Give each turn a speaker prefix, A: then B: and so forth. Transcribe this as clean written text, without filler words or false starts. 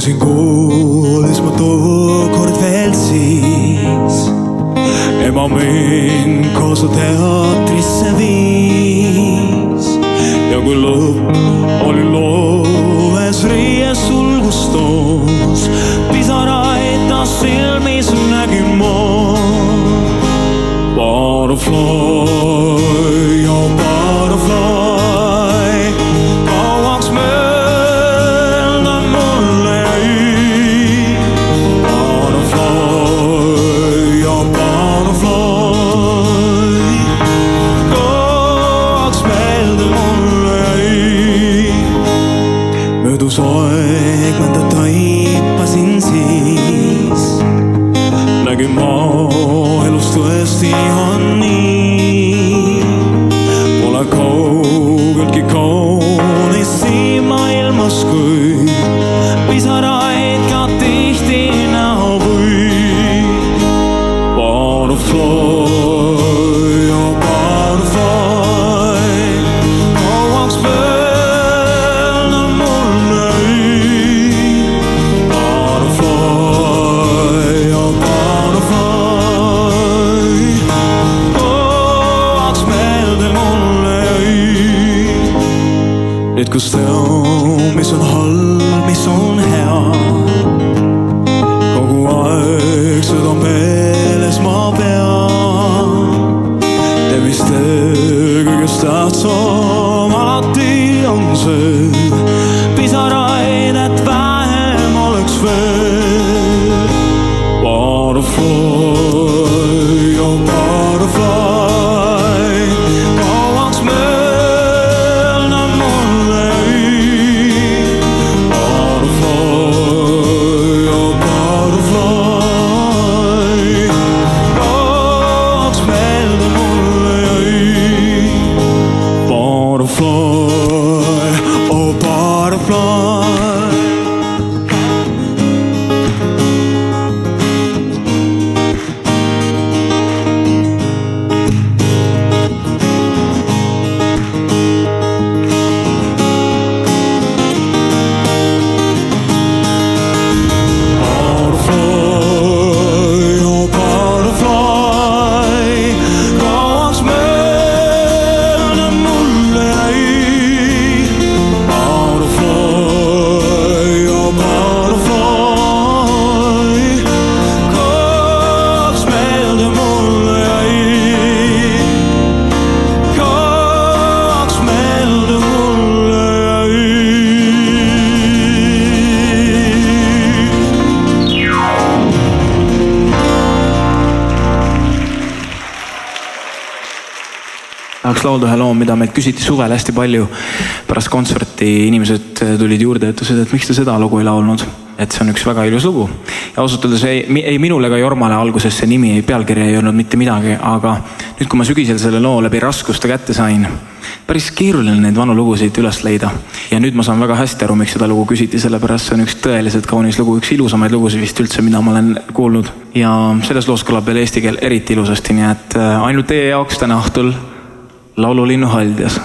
A: käisin koolis ma tookord veel siis. Ema mind kaasa teatrisse viis. Ja kui lõpp oli looves riies sulgustos, pisaraid ta silmis nägin ma. Butterfly, oh butterfly, kauaks meelde mulle jäi. Butterfly, oh butterfly, kauaks meelde mulle jäi. Möödus aeg, mõnda taipasin siis. Nägin ma elus tõesti on nii. Pole kaugeltki kaunis siin maailmas, kui pisaraid ka tihti näha võib. Butterfly, oh butterfly, kauaks meelde mulle jäi. Butterfly, oh butterfly, kauaks meelde mulle jäi. Nüüd kus tean, mis on halb, mis on hea, kogu aeg seda meeles ma pean. Ja mis tee kõigest tähtsam alati on see, pisaraid, et vähem oleks veel. Butterfly, oh butterfly, kauaks meelde mulle jäi. Butterfly, oh butterfly, kauaks meelde mulle jäi. Butterfly, oh butterfly.
B: Tahaks laulda ühe loo, mida meilt küsiti suvel hästi palju. Pärast kontserti inimesed tulid juurde ja ütlesid, et miks te seda lugu ei laulnud. Et see on üks väga ilus lugu. Ja ausalt öeldes ei minul ega Jormale alguses see nimi, pealkirja ei olnud mitte midagi, aga nüüd kui ma sügisel selle loo läbi raskuste kätte sain, päris keeruline neid vanu lugusid üles leida. Ja nüüd ma saan väga hästi aru, miks seda lugu küsiti, sellepärast see on üks tõeliselt kaunis lugu, üks ilusamaid lugusid vist üldse, mida ma olen kuulnud. Ja selles loos kõlab veel eesti keel eriti ilusasti, nii et ainult teie jaoks täna õhtul Laululinnu Haldjas.